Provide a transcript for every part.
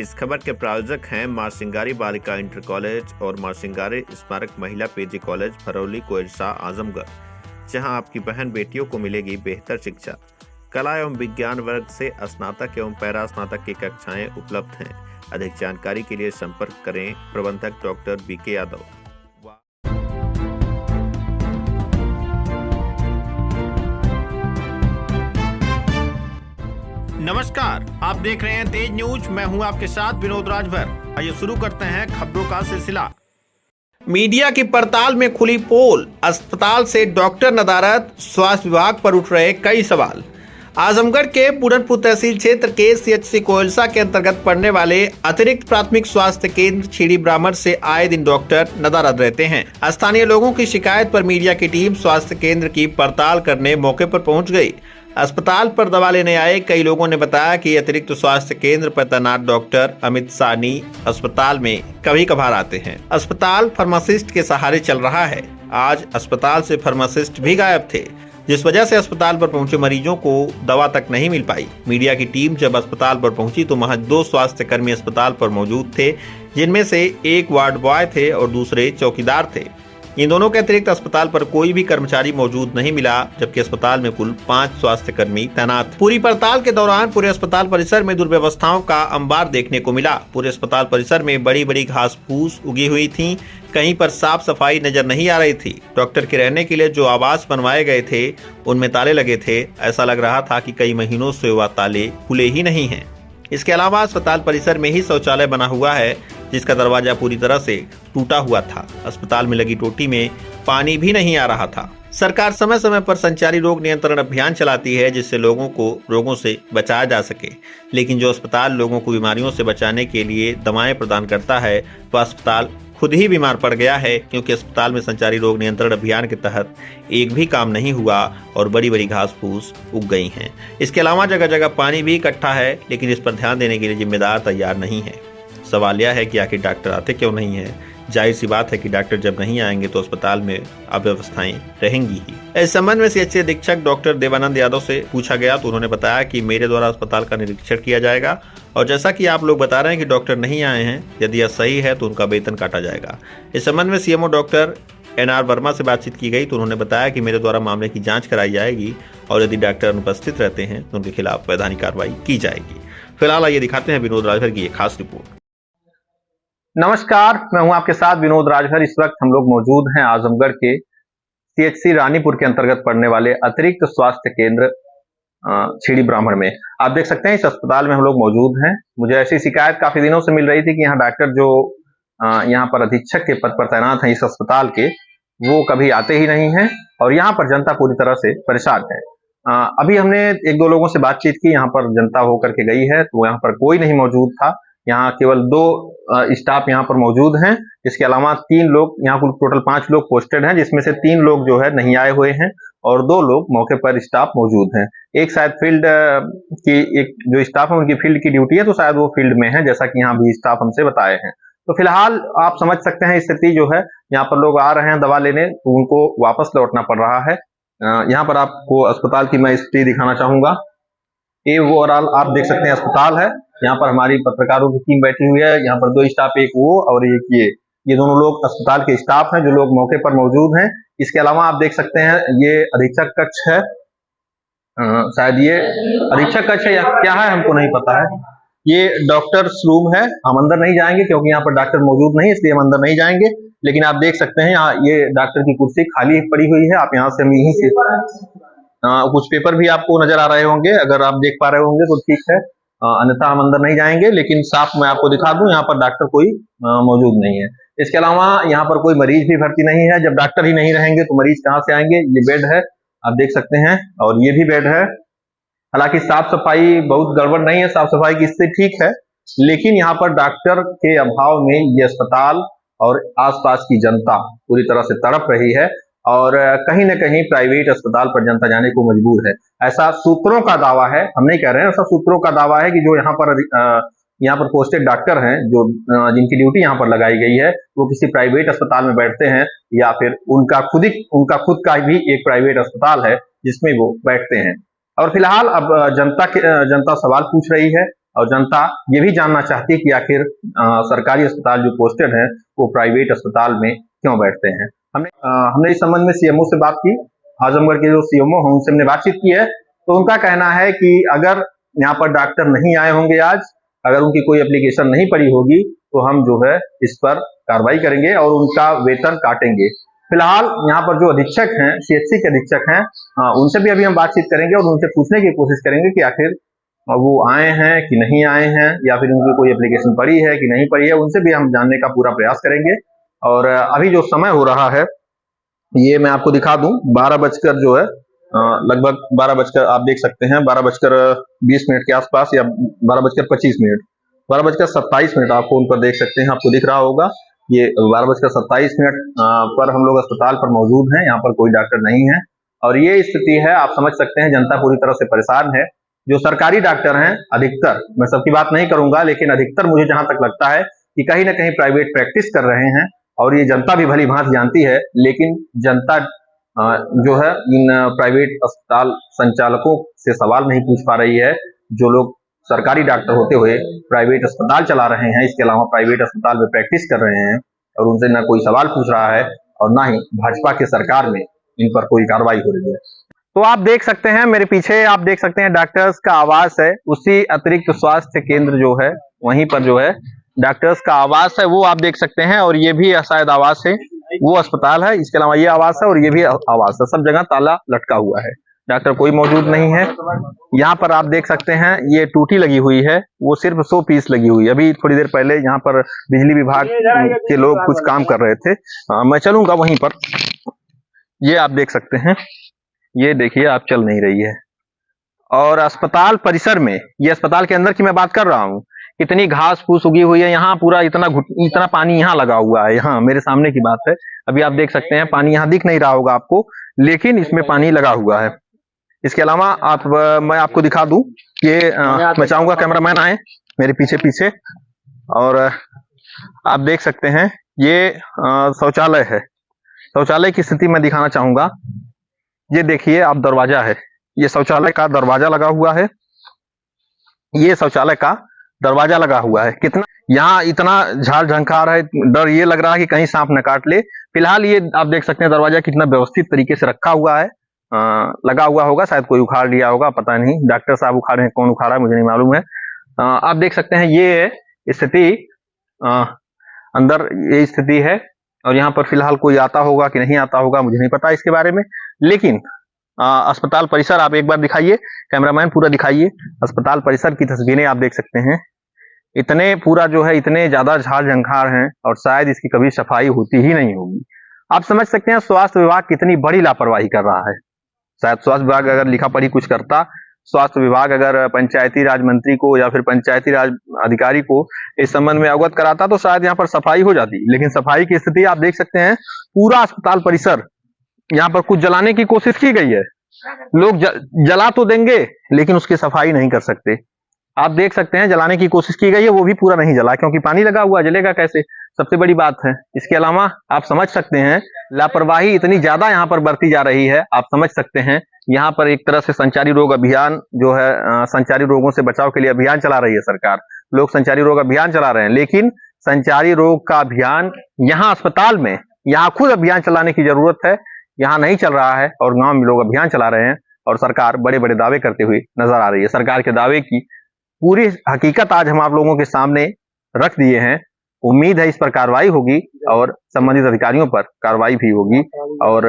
इस खबर के प्रायोजक हैं मां सिंगारी बालिका इंटर कॉलेज और मां सिंगारी स्मारक महिला पीजी कॉलेज फरौली कोइरसा आजमगढ़, जहां आपकी बहन बेटियों को मिलेगी बेहतर शिक्षा। कला एवं विज्ञान वर्ग से स्नातक एवं पैरा स्नातक की कक्षाएं उपलब्ध हैं। अधिक जानकारी के लिए संपर्क करें प्रबंधक डॉक्टर बीके यादव। नमस्कार, आप देख रहे हैं तेज न्यूज। मैं हूं आपके साथ विनोद राजभर। आइए शुरू करते हैं खबरों का सिलसिला। मीडिया की पड़ताल में खुली पोल, अस्पताल से डॉक्टर नदारद, स्वास्थ्य विभाग पर उठ रहे कई सवाल। आजमगढ़ के पूरनपुर तहसील क्षेत्र के सीएचसी कोइलसा के अंतर्गत पड़ने वाले अतिरिक्त प्राथमिक स्वास्थ्य केंद्र छीड़ी ब्राह्मण से आए दिन डॉक्टर नदारद रहते हैं। स्थानीय लोगों की शिकायत पर मीडिया की टीम स्वास्थ्य केंद्र की पड़ताल करने मौके पर पहुंच गई। अस्पताल पर दवा लेने आए कई लोगों ने बताया कि अतिरिक्त स्वास्थ्य केंद्र पर तैनात डॉक्टर अमित सानी अस्पताल में कभी कभार आते हैं। अस्पताल फार्मासिस्ट के सहारे चल रहा है। आज अस्पताल से फार्मासिस्ट भी गायब थे, जिस वजह से अस्पताल पर पहुंचे मरीजों को दवा तक नहीं मिल पाई। मीडिया की टीम जब अस्पताल पर पहुंची तो महज 2 स्वास्थ्य कर्मी अस्पताल पर मौजूद थे, जिनमें से एक वार्ड बॉय थे और दूसरे चौकीदार थे। इन दोनों के अतिरिक्त अस्पताल पर कोई भी कर्मचारी मौजूद नहीं मिला, जबकि अस्पताल में कुल 5 स्वास्थ्य कर्मी तैनात। पूरी पड़ताल के दौरान पूरे अस्पताल परिसर में दुर्व्यवस्थाओं का अंबार देखने को मिला। पूरे अस्पताल परिसर में बड़ी बड़ी घास फूस उगी हुई थी, कहीं पर साफ सफाई नजर नहीं आ रही थी। डॉक्टर के रहने के लिए जो आवास बनवाए गए थे उनमें ताले लगे थे। ऐसा लग रहा था कि कई महीनों से वह ताले खुले ही नहीं हैं। इसके अलावा अस्पताल परिसर में ही शौचालय बना हुआ है, जिसका दरवाजा पूरी तरह से टूटा हुआ था। अस्पताल में लगी टोटी में पानी भी नहीं आ रहा था। सरकार समय समय पर संचारी रोग नियंत्रण अभियान चलाती है, जिससे लोगों को रोगों से बचाया जा सके, लेकिन जो अस्पताल लोगों को बीमारियों से बचाने के लिए दवाएं प्रदान करता है, वह अस्पताल खुद ही बीमार पड़ गया है, क्योंकि अस्पताल में संचारी रोग नियंत्रण अभियान के तहत एक भी काम नहीं हुआ और बड़ी बड़ी घास फूस उग गई हैं। इसके अलावा जगह जगह पानी भी इकट्ठा है, लेकिन इस पर ध्यान देने के लिए जिम्मेदार तैयार नहीं है। सवाल यह है कि आखिर डॉक्टर आते क्यों नहीं है। जाहिर सी बात है कि डॉक्टर जब नहीं आएंगे तो अस्पताल में अव्यवस्थाएं रहेंगी ही। इस संबंध में सीएचसी अधीक्षक डॉक्टर देवानंद यादव से पूछा गया तो उन्होंने बताया कि मेरे द्वारा अस्पताल का निरीक्षण किया जाएगा और जैसा कि आप लोग बता रहे हैं कि डॉक्टर नहीं आए हैं, यदि यह सही है तो उनका वेतन काटा जाएगा। इस संबंध में सीएमओ डॉक्टर एनआर वर्मा से बातचीत की गई तो उन्होंने बताया कि मेरे द्वारा मामले की जाँच कराई जाएगी और यदि डॉक्टर अनुपस्थित रहते हैं तो उनके खिलाफ वैधानिक कार्रवाई की जाएगी। फिलहाल आइए दिखाते हैं विनोद राजभर की एक खास रिपोर्ट। नमस्कार, मैं हूं आपके साथ विनोद राजभर। इस वक्त हम लोग मौजूद हैं आजमगढ़ के सीएचसी रानीपुर के अंतर्गत पड़ने वाले अतिरिक्त स्वास्थ्य केंद्र छीड़ी ब्राह्मण में। आप देख सकते हैं इस अस्पताल में हम लोग मौजूद हैं। मुझे ऐसी शिकायत काफी दिनों से मिल रही थी कि यहाँ डॉक्टर जो यहाँ पर अधीक्षक के पद पर तैनात हैं इस अस्पताल के, वो कभी आते ही नहीं हैं और यहाँ पर जनता पूरी तरह से परेशान है। अभी हमने 1-2 लोगों से बातचीत की, यहाँ पर जनता होकर के गई है तो यहाँ पर कोई नहीं मौजूद था। यहाँ केवल 2 स्टाफ यहाँ पर मौजूद हैं। इसके अलावा 3 लोग, यहाँ कुल टोटल 5 लोग पोस्टेड हैं, जिसमें से 3 लोग जो है नहीं आए हुए हैं और 2 लोग मौके पर स्टाफ मौजूद हैं। एक शायद फील्ड की एक जो स्टाफ है उनकी फील्ड की ड्यूटी है, तो शायद वो फील्ड में है, जैसा कि यहाँ भी स्टाफ हमसे बताए हैं। तो फिलहाल आप समझ सकते हैं स्थिति जो है, यहाँ पर लोग आ रहे हैं दवा लेने तो उनको वापस लौटना पड़ रहा है। यहाँ पर आपको अस्पताल की मैं स्थिति दिखाना चाहूंगा। ये ओवरऑल आप देख सकते हैं अस्पताल है। यहाँ पर हमारी पत्रकारों की टीम बैठी हुई है। यहाँ पर 2 स्टाफ, एक वो और एक ये दोनों लोग अस्पताल के स्टाफ हैं जो लोग मौके पर मौजूद हैं। इसके अलावा आप देख सकते हैं ये अधीक्षक कक्ष है, शायद ये अधीक्षक कक्ष है या क्या है हमको नहीं पता है। ये डॉक्टर्स रूम है। हम अंदर नहीं जाएंगे क्योंकि यहाँ पर डॉक्टर मौजूद नहीं, इसलिए हम अंदर नहीं जाएंगे। लेकिन आप देख सकते हैं यहाँ ये डॉक्टर की कुर्सी खाली पड़ी हुई है। आप यहाँ से हम यहीं से कुछ पेपर भी आपको नजर आ रहे होंगे, अगर आप देख पा रहे होंगे तो ठीक है, अन्यथा हम अंदर नहीं जाएंगे। लेकिन साफ मैं आपको दिखा दूं, यहाँ पर डॉक्टर कोई मौजूद नहीं है। इसके अलावा यहाँ पर कोई मरीज भी भर्ती नहीं है। जब डॉक्टर ही नहीं रहेंगे तो मरीज कहाँ से आएंगे। ये बेड है, आप देख सकते हैं, और ये भी बेड है। हालांकि साफ सफाई बहुत गड़बड़ नहीं है, साफ सफाई की स्थिति ठीक है, लेकिन यहाँ पर डॉक्टर के अभाव में ये अस्पताल और आसपास की जनता पूरी तरह से तड़प रही है और कहीं न कहीं प्राइवेट अस्पताल पर जनता जाने को मजबूर है। ऐसा सूत्रों का दावा है, हम नहीं कह रहे हैं, ऐसा सूत्रों का दावा है कि जो यहाँ पर पोस्टेड डॉक्टर हैं, जो जिनकी ड्यूटी यहाँ पर लगाई गई है, वो किसी प्राइवेट अस्पताल में बैठते हैं या फिर उनका खुद का भी एक प्राइवेट अस्पताल है जिसमें वो बैठते हैं। और फिलहाल अब जनता सवाल पूछ रही है और जनता ये भी जानना चाहती है कि आखिर सरकारी अस्पताल जो पोस्टेड है वो प्राइवेट अस्पताल में क्यों बैठते हैं। हमने इस संबंध में सीएमओ से बात की। आजमगढ़ के जो सीएमओ हैं उनसे हमने बातचीत की है, तो उनका कहना है कि अगर यहाँ पर डॉक्टर नहीं आए होंगे आज, अगर उनकी कोई एप्लीकेशन नहीं पड़ी होगी, तो हम जो है इस पर कार्रवाई करेंगे और उनका वेतन काटेंगे। फिलहाल यहाँ पर जो अधीक्षक हैं, सीएचसी के अधीक्षक हैं, उनसे भी अभी हम बातचीत करेंगे और उनसे पूछने की कोशिश करेंगे कि आखिर वो आए हैं कि नहीं आए हैं, या फिर उनकी कोई एप्लीकेशन पड़ी है कि नहीं पड़ी है। उनसे भी हम जानने का पूरा प्रयास करेंगे। और अभी जो समय हो रहा है ये मैं आपको दिखा दूं, 12 बजकर जो है लगभग 12 बजकर आप देख सकते हैं, 12:20 के आसपास या 12:25, 12:27 आप फोन पर देख सकते हैं, आपको दिख रहा होगा। ये 12:27 पर हम लोग अस्पताल पर मौजूद हैं। यहाँ पर कोई डॉक्टर नहीं है और ये स्थिति है, आप समझ सकते हैं जनता पूरी तरह से परेशान है। जो सरकारी डॉक्टर हैं अधिकतर, मैं सबकी बात नहीं करूंगा, लेकिन अधिकतर मुझे जहां तक लगता है कि कहीं ना कहीं प्राइवेट प्रैक्टिस कर रहे हैं और ये जनता भी भली भांति जानती है। लेकिन जनता जो है इन प्राइवेट अस्पताल संचालकों से सवाल नहीं पूछ पा रही है, जो लोग सरकारी डॉक्टर होते हुए प्राइवेट अस्पताल चला रहे हैं, इसके अलावा प्राइवेट अस्पताल में प्रैक्टिस कर रहे हैं, और उनसे ना कोई सवाल पूछ रहा है और ना ही भाजपा की सरकार में इन पर कोई कार्रवाई हो रही है। तो आप देख सकते हैं मेरे पीछे, आप देख सकते हैं डॉक्टर्स का आवास है, उसी अतिरिक्त स्वास्थ्य केंद्र जो है वहीं पर जो है डॉक्टर्स का आवास है, वो आप देख सकते हैं। और ये भी शायद आवास है, वो अस्पताल है, इसके अलावा ये आवास है और ये भी आवास है। सब जगह ताला लटका हुआ है, डॉक्टर कोई मौजूद नहीं है। यहाँ पर आप देख सकते हैं ये टूटी लगी हुई है, वो सिर्फ 100 पीस लगी हुई है। अभी थोड़ी देर पहले यहाँ पर बिजली विभाग के लोग कुछ काम कर रहे थे, मैं चलूंगा वहीं पर। ये आप देख सकते हैं, ये देखिए आप चल नहीं रही है। और अस्पताल परिसर में, ये अस्पताल के अंदर की मैं बात कर रहा हूँ, कितनी घास फूस उगी हुई है। यहाँ पूरा इतना पानी यहाँ लगा हुआ है, यहाँ मेरे सामने की बात है। अभी आप देख सकते हैं पानी यहाँ दिख नहीं रहा होगा आपको, लेकिन इसमें पानी लगा हुआ है। इसके अलावा मैं आपको दिखा दूं, ये मैं चाहूंगा कैमरामैन आए मेरे पीछे पीछे, और आप देख सकते हैं ये शौचालय है। शौचालय की स्थिति मैं दिखाना चाहूंगा। ये देखिए आप, दरवाजा है, ये शौचालय का दरवाजा लगा हुआ है, ये शौचालय का दरवाजा लगा हुआ है। कितना यहाँ इतना झाड़ झंकार है, डर ये लग रहा है कि कहीं सांप न काट ले। फिलहाल ये आप देख सकते हैं दरवाजा कितना व्यवस्थित तरीके से रखा हुआ है, लगा हुआ होगा, शायद कोई उखाड़ लिया होगा, पता नहीं, डॉक्टर साहब उखाड़े हैं, कौन उखाड़ा है मुझे नहीं मालूम है। आप देख सकते हैं ये स्थिति, अंदर ये स्थिति है। और यहाँ पर फिलहाल कोई आता होगा कि नहीं आता होगा मुझे नहीं पता इसके बारे में, लेकिन अस्पताल परिसर आप एक बार दिखाइए, कैमरामैन पूरा दिखाइए। अस्पताल परिसर की तस्वीरें आप देख सकते हैं, इतने पूरा जो है इतने ज्यादा झाड़ झंखार हैं और शायद इसकी कभी सफाई होती ही नहीं होगी। आप समझ सकते हैं स्वास्थ्य विभाग कितनी बड़ी लापरवाही कर रहा है। शायद स्वास्थ्य विभाग अगर लिखा पढ़ी कुछ करता, स्वास्थ्य विभाग अगर पंचायती राज मंत्री को या फिर पंचायती राज अधिकारी को इस संबंध में अवगत कराता, तो शायद यहाँ पर सफाई हो जाती। लेकिन सफाई की स्थिति आप देख सकते हैं, पूरा अस्पताल परिसर, यहाँ पर कुछ जलाने की कोशिश की गई है, लोग जला तो देंगे लेकिन उसकी सफाई नहीं कर सकते। आप देख सकते हैं जलाने की कोशिश की गई है, वो भी पूरा नहीं जला, क्योंकि पानी लगा हुआ, जलेगा कैसे, सबसे बड़ी बात है। इसके अलावा आप समझ सकते हैं लापरवाही इतनी ज्यादा यहाँ पर बरती जा रही है, आप समझ सकते हैं। यहाँ पर एक तरह से संचारी रोग अभियान जो है, संचारी रोगों से बचाव के लिए अभियान चला रही है सरकार, लोग संचारी रोग अभियान चला रहे हैं, लेकिन संचारी रोग का अभियान यहाँ अस्पताल में, यहाँ खुद अभियान चलाने की जरूरत है, यहाँ नहीं चल रहा है और गांव में लोग अभियान चला रहे हैं और सरकार बड़े बड़े दावे करते हुए नजर आ रही है। सरकार के दावे की पूरी हकीकत आज हम आप लोगों के सामने रख दिए हैं। उम्मीद है इस पर कार्रवाई होगी और संबंधित अधिकारियों पर कार्रवाई भी होगी और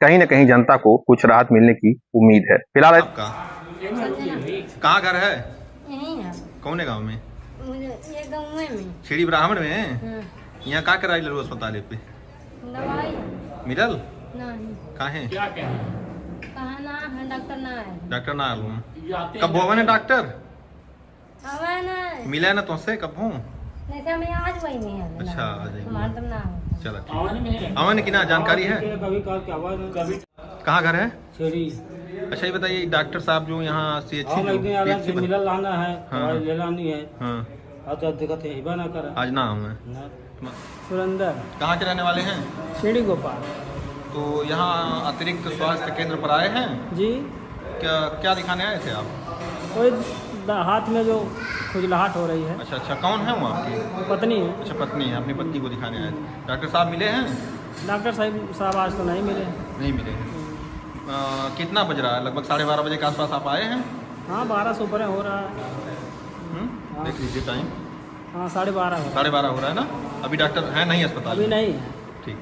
कहीं न कहीं जनता को कुछ राहत मिलने की उम्मीद है। फिलहाल आपका कहाँ घर है? यहीं है। कौन है गाँव में? ये गाँव में छेड़ी ब्राह्मण में। यहाँ का कराई लड़ू अस्पताल पे दवाई मिलल नहीं, कहाँ है? कहाँ ना है, डॉक्टर ना है, डॉक्टर ना आलू कब भवन है डॉक्टर हवा ना मिला है ना तुमसे कब हूँ? नहीं से हमें आज वही नहीं है। अच्छा आ जाइए, हमारा तो ना हो। चलो ठीक। अवन की ना जानकारी है? कहाँ घर है? छेड़ी। अच्छा ये बताइए डॉक्टर साहब जो यहाँ CHC मिलल लाना है, हाँ। ले लानी है, हाँ तो दिक्कत है, हिबा ना करे। आज ना हूँ मैं। सुरेंद्र। कहाँ के रहने वाले हैं? छेड़ी गोपाल तो यहाँ अतिरिक्त स्वास्थ्य केंद्र पर आए हैं जी। क्या क्या दिखाने आए थे आप? कोई हाथ में जो खुजलाहट हो रही है। अच्छा अच्छा, कौन है वो आपकी? पत्नी है। अच्छा, पत्नी है, अपनी पत्नी को दिखाने आए थे। डॉक्टर साहब मिले हैं? डॉक्टर साहब आज तो नहीं मिले। नहीं मिले हैं। कितना बज रहा है? लगभग 12:30 बजे के आसपास आप आए हैं? हाँ 12 से ऊपर हो रहा है। देख लीजिए टाइम। हाँ 12:30 12:30 हो रहा है ना? अभी डॉक्टर है नहीं अस्पताल अभी में? नहीं है। ठीक।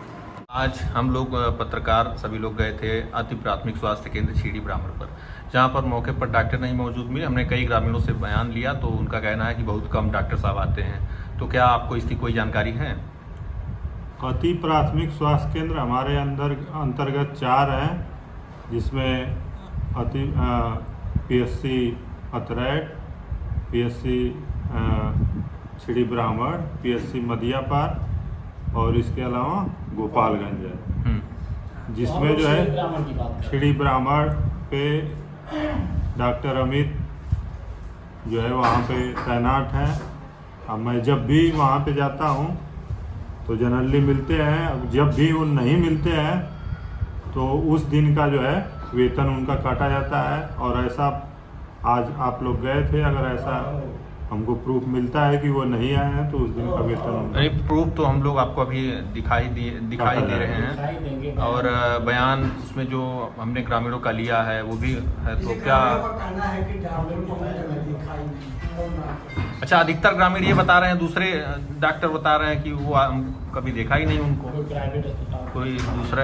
आज हम लोग पत्रकार सभी लोग गए थे अति प्राथमिक स्वास्थ्य केंद्र छीड़ी ब्राह्मण पर, जहां पर मौके पर डॉक्टर नहीं मौजूद मिले। हमने कई ग्रामीणों से बयान लिया तो उनका कहना है कि बहुत कम डॉक्टर साहब आते हैं। तो क्या आपको इसकी कोई जानकारी है? अति प्राथमिक स्वास्थ्य केंद्र हमारे अंतर्गत 4 हैं, जिसमें PSC अतरैट, PSC छिड़ी ब्राह्मण, PSC मदियापार और इसके अलावा गोपालगंज है। जिसमें जो है छिड़ी ब्राह्मण पे डॉक्टर अमित जो है वहाँ पे तैनात हैं। अब मैं जब भी वहाँ पे जाता हूँ तो जनरली मिलते हैं। अब जब भी वो नहीं मिलते हैं तो उस दिन का जो है वेतन उनका काटा जाता है। और ऐसा आज आप लोग गए थे, अगर ऐसा हमको प्रूफ मिलता है कि वो नहीं आए हैं तो उस दिन का वेतन। अरे प्रूफ तो हम लोग आपको अभी दिखाई दे रहे हैं, और बयान उसमें जो हमने ग्रामीणों का लिया है वो भी है। तो क्या अच्छा, अधिकतर ग्रामीण ये बता रहे हैं, दूसरे डॉक्टर बता रहे हैं कि वो कभी देखा ही नहीं उनको। कोई दूसरा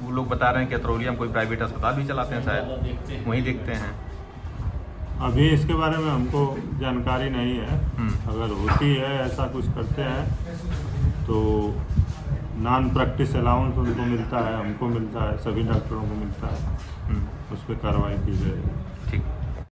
वो लोग बता रहे हैं कि अतरौलिया में कोई प्राइवेट अस्पताल भी चलाते हैं, शायद वहीं देखते हैं। अभी इसके बारे में हमको जानकारी नहीं है। अगर होती है ऐसा कुछ करते हैं तो नॉन प्रैक्टिस अलाउंस उनको मिलता है, हमको मिलता है, सभी डॉक्टरों को मिलता है। उस पर कार्रवाई की जाएगी।